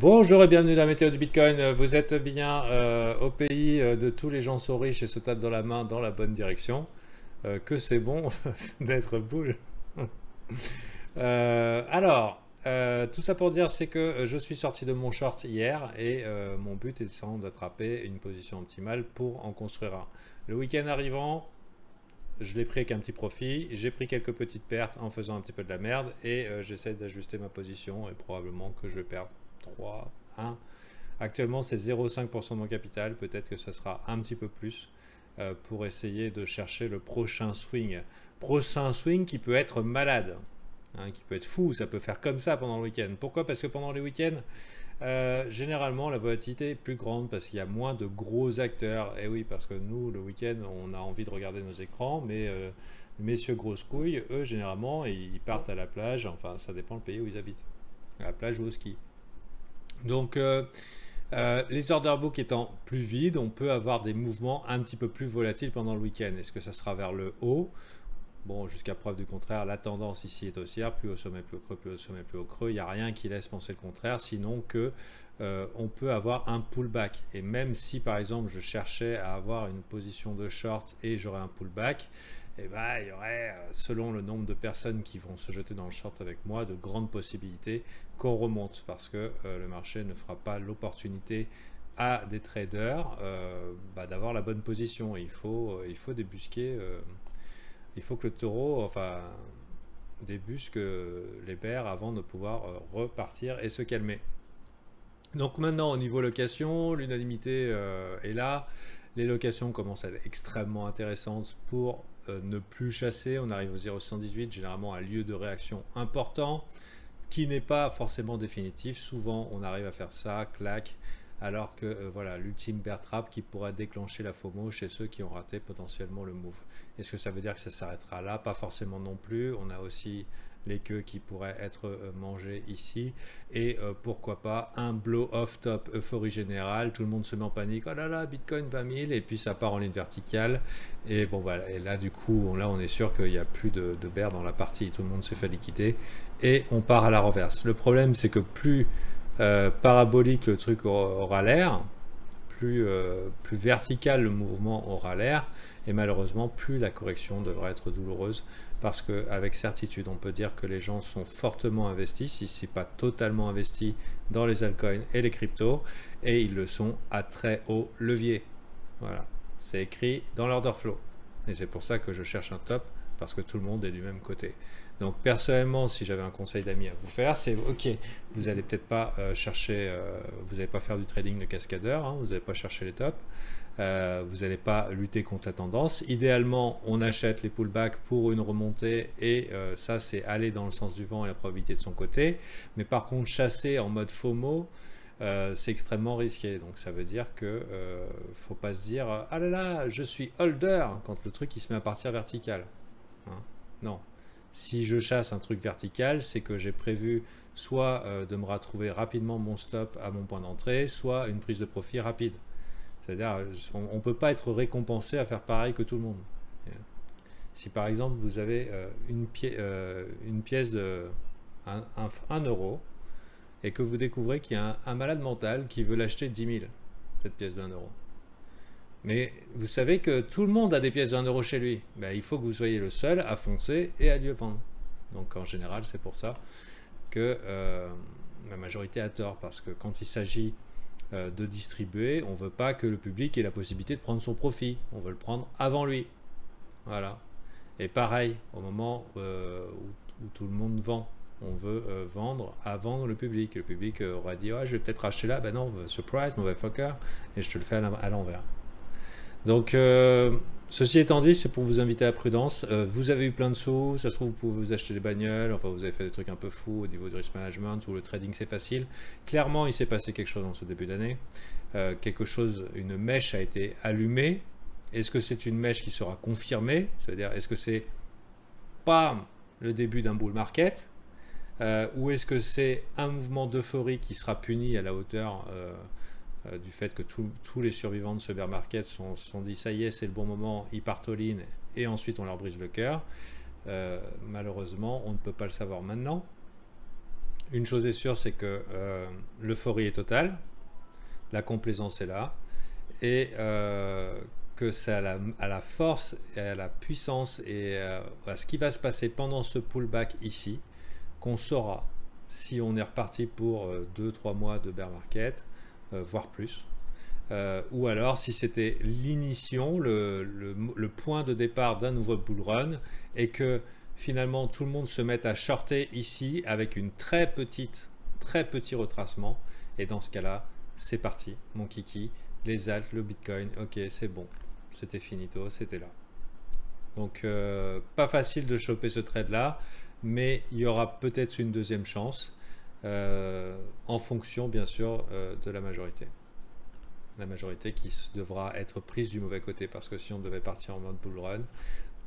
Bonjour et bienvenue dans la météo du Bitcoin. Vous êtes bien au pays de tous les gens sont riches et se tapent dans la main dans la bonne direction. Que c'est bon d'être boule. Tout ça pour dire, c'est que je suis sorti de mon short hier et mon but est d'attraper une position optimale pour en construire un. Le week-end arrivant, je l'ai pris avec un petit profit, j'ai pris quelques petites pertes en faisant un petit peu de la merde et j'essaie d'ajuster ma position et probablement que je vais perdre 3, 1. Actuellement, c'est 0,5% de mon capital. Peut-être que ce sera un petit peu plus pour essayer de chercher le prochain swing. Prochain swing qui peut être malade, hein, qui peut être fou. Ça peut faire comme ça pendant le week-end. Pourquoi? Parce que pendant les week-ends, généralement, la volatilité est plus grande parce qu'il y a moins de gros acteurs. Et oui, parce que nous, le week-end, on a envie de regarder nos écrans, mais messieurs grosses couilles, eux, généralement, ils partent à la plage. Enfin, ça dépend le pays où ils habitent. À la plage ou au ski. Donc, les order books étant plus vides, on peut avoir des mouvements un petit peu plus volatiles pendant le week-end. Est-ce que ça sera vers le haut? Bon, jusqu'à preuve du contraire, la tendance ici est haussière, plus au sommet, plus au creux, plus au sommet, plus au creux. Il n'y a rien qui laisse penser le contraire, sinon que on peut avoir un pullback. Et même si, par exemple, je cherchais à avoir une position de short et j'aurais un pullback, eh ben, il y aurait, selon le nombre de personnes qui vont se jeter dans le short avec moi, de grandes possibilités qu'on remonte parce que le marché ne fera pas l'opportunité à des traders d'avoir la bonne position. Il faut débusquer, il faut que le taureau débusque les bears avant de pouvoir repartir et se calmer. Donc maintenant au niveau location, l'unanimité est là. Les locations commencent à être extrêmement intéressantes pour ne plus chasser. On arrive au 0,118, généralement un lieu de réaction important qui n'est pas forcément définitif. Souvent, on arrive à faire ça, clac, alors que voilà, l'ultime bear trap qui pourrait déclencher la FOMO chez ceux qui ont raté potentiellement le move. Est-ce que ça veut dire que ça s'arrêtera là? Pas forcément non plus. On a aussi les queues qui pourraient être mangées ici et pourquoi pas un blow off top, euphorie générale, tout le monde se met en panique, oh là là Bitcoin 20 000 et puis ça part en ligne verticale et bon voilà, et là du coup là on est sûr qu'il n'y a plus de bear dans la partie, tout le monde s'est fait liquider et on part à la reverse. Le problème c'est que plus parabolique le truc aura l'air, plus vertical le mouvement aura l'air et malheureusement plus la correction devrait être douloureuse parce qu'avec certitude on peut dire que les gens sont fortement investis, si ce n'est pas totalement investis dans les altcoins et les cryptos et ils le sont à très haut levier. Voilà, c'est écrit dans l'order flow et c'est pour ça que je cherche un top parce que tout le monde est du même côté. Donc personnellement, si j'avais un conseil d'amis à vous faire, c'est ok, vous n'allez peut-être pas chercher, vous n'allez pas faire du trading de cascadeur, hein, vous n'allez pas chercher les tops, vous n'allez pas lutter contre la tendance. Idéalement, on achète les pullbacks pour une remontée et ça c'est aller dans le sens du vent et la probabilité de son côté. Mais par contre, chasser en mode FOMO, c'est extrêmement risqué. Donc ça veut dire que faut pas se dire ah là là, je suis holder quand le truc il se met à partir vertical. Hein, non. Si je chasse un truc vertical, c'est que j'ai prévu soit de me retrouver rapidement mon stop à mon point d'entrée, soit une prise de profit rapide. C'est-à-dire, on ne peut pas être récompensé à faire pareil que tout le monde. Si par exemple, vous avez une pièce de 1 euro et que vous découvrez qu'il y a un malade mental qui veut l'acheter 10 000, cette pièce de 1 euro. Mais vous savez que tout le monde a des pièces de 1 euro chez lui. Ben, il faut que vous soyez le seul à foncer et à lui vendre. Donc en général, c'est pour ça que la majorité a tort. Parce que quand il s'agit de distribuer, on ne veut pas que le public ait la possibilité de prendre son profit. On veut le prendre avant lui. Voilà. Et pareil, au moment où tout le monde vend, on veut vendre avant le public. Le public aura dit oh, je vais peut-être acheter là. Ben non, surprise, mauvais fucker. Et je te le fais à l'envers. Donc, ceci étant dit, c'est pour vous inviter à la prudence. Vous avez eu plein de sous, ça se trouve, vous pouvez vous acheter des bagnoles, enfin, vous avez fait des trucs un peu fous au niveau du risk management ou le trading, c'est facile. Clairement, il s'est passé quelque chose dans ce début d'année. Une mèche a été allumée. Est-ce que c'est une mèche qui sera confirmée? C'est-à-dire, est-ce que c'est pas le début d'un bull market ou est-ce que c'est un mouvement d'euphorie qui sera puni à la hauteur du fait que tous les survivants de ce bear market se sont dit ça y est, c'est le bon moment, ils partent all-in et ensuite on leur brise le cœur. Malheureusement, on ne peut pas le savoir maintenant. une chose est sûre, c'est que l'euphorie est totale, la complaisance est là, et que c'est à la force, et à la puissance et à ce qui va se passer pendant ce pullback ici, qu'on saura si on est reparti pour 2-3 mois de bear market, voire plus. Ou alors si c'était l'initiation, le point de départ d'un nouveau bull run, et que finalement tout le monde se met à shorter ici avec une très petit retracement, et dans ce cas-là, c'est parti, mon kiki, les alts, le Bitcoin, ok, c'est bon, c'était finito, c'était là. Donc pas facile de choper ce trade là, mais il y aura peut-être une deuxième chance en fonction bien sûr de la majorité. La majorité qui devra être prise du mauvais côté, parce que si on devait partir en mode bull run,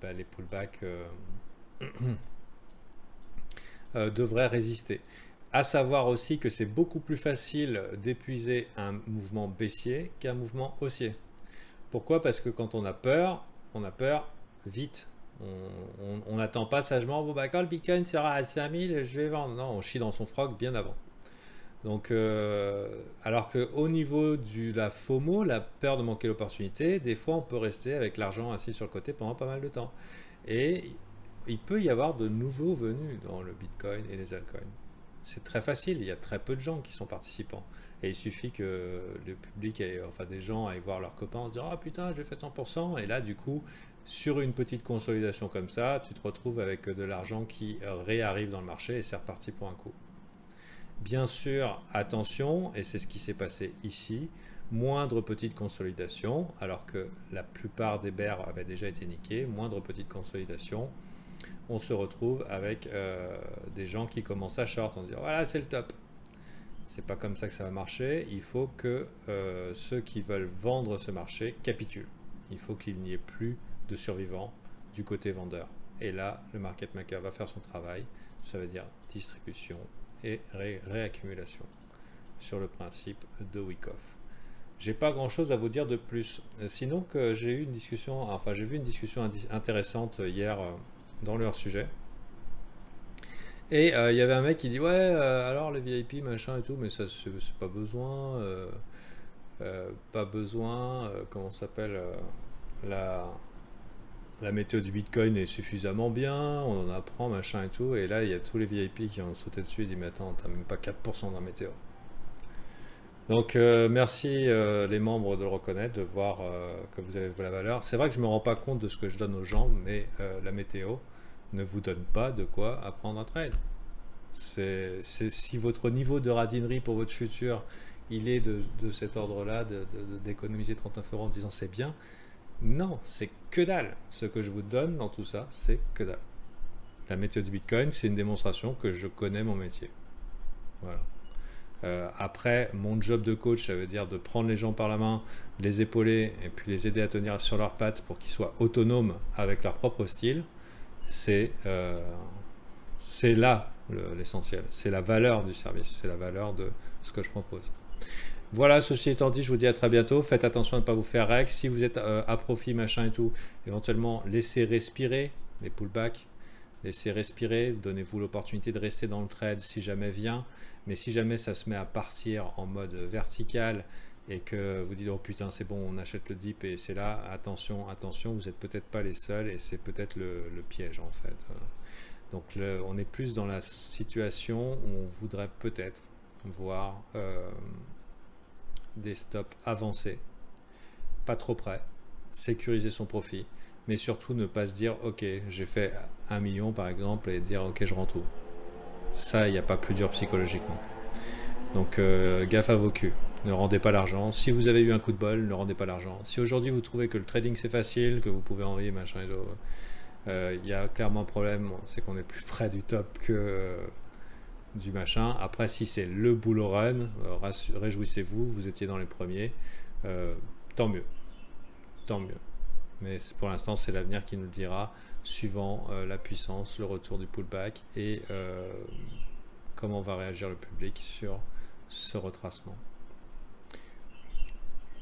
ben, les pullbacks devraient résister. À savoir aussi que c'est beaucoup plus facile d'épuiser un mouvement baissier qu'un mouvement haussier. Pourquoi? Parce que quand on a peur vite. On n'attend pas sagement, bon, bah, quand le Bitcoin sera à 5000, je vais vendre. Non, on chie dans son froc bien avant. Donc, alors qu'au niveau de la FOMO, la peur de manquer l'opportunité, des fois on peut rester avec l'argent assis sur le côté pendant pas mal de temps. Et il peut y avoir de nouveaux venus dans le Bitcoin et les altcoins. C'est très facile, il y a très peu de gens qui sont participants. Et il suffit que le public, enfin des gens aillent voir leurs copains en disant « Ah putain, j'ai fait 100%. » Et là, du coup, sur une petite consolidation comme ça, tu te retrouves avec de l'argent qui réarrive dans le marché et c'est reparti pour un coup. Bien sûr, attention, et c'est ce qui s'est passé ici, moindre petite consolidation, alors que la plupart des bears avaient déjà été niqués, moindre petite consolidation, on se retrouve avec des gens qui commencent à short en disant voilà, c'est le top. C'est pas comme ça que ça va marcher. Il faut que ceux qui veulent vendre ce marché capitulent. Il faut qu'il n'y ait plus de survivants du côté vendeur. Et là, le market maker va faire son travail. Ça veut dire distribution et réaccumulation sur le principe de Wyckoff. J'ai pas grand chose à vous dire de plus. Sinon que j'ai eu une discussion, enfin j'ai vu une discussion intéressante hier dans leur sujet. Et il y avait un mec qui dit ouais alors les VIP machin et tout, mais ça c'est pas besoin, comment ça s'appelle, la météo du Bitcoin est suffisamment bien, on en apprend machin et tout, et là il y a tous les VIP qui ont sauté dessus et dit mais attends, t'as même pas 4% dans la météo. Donc merci les membres de le reconnaître, de voir que vous avez la valeur. C'est vrai que je me rends pas compte de ce que je donne aux gens, mais la météo ne vous donne pas de quoi apprendre un trade. Si votre niveau de radinerie pour votre futur, il est de cet ordre-là, d'économiser 39 € en disant c'est bien, non, c'est que dalle. Ce que je vous donne dans tout ça, c'est que dalle. La météo du Bitcoin, c'est une démonstration que je connais mon métier. Voilà. Après, mon job de coach, ça veut dire de prendre les gens par la main, les épauler et puis les aider à tenir sur leurs pattes pour qu'ils soient autonomes avec leur propre style. C'est là l'essentiel. C'est la valeur du service, c'est la valeur de ce que je propose. Voilà, ceci étant dit, je vous dis à très bientôt. Faites attention à ne pas vous faire rec. Si vous êtes à profit, machin et tout, éventuellement, laissez respirer les pullbacks. Laissez respirer, donnez-vous l'opportunité de rester dans le trade si jamais vient. Mais si jamais ça se met à partir en mode vertical et que vous dites oh putain c'est bon, on achète le dip et c'est là, attention, attention, vous n'êtes peut-être pas les seuls et c'est peut-être le piège en fait. Donc on est plus dans la situation où on voudrait peut-être voir des stops avancés, pas trop près, sécuriser son profit, mais surtout ne pas se dire ok j'ai fait 1 million par exemple et dire ok je rentre où. Ça il n'y a pas plus dur psychologiquement. Donc gaffe à vos culs, ne rendez pas l'argent. Si vous avez eu un coup de bol, ne rendez pas l'argent. Si aujourd'hui vous trouvez que le trading c'est facile, que vous pouvez envoyer machin et tout, il y a clairement un problème, c'est qu'on est plus près du top que du machin. Après si c'est le bull run, réjouissez-vous, vous étiez dans les premiers, tant mieux, tant mieux. Mais pour l'instant c'est l'avenir qui nous le dira, suivant la puissance, le retour du pullback et comment va réagir le public sur ce retracement.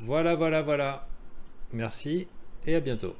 Voilà, voilà, voilà. Merci et à bientôt.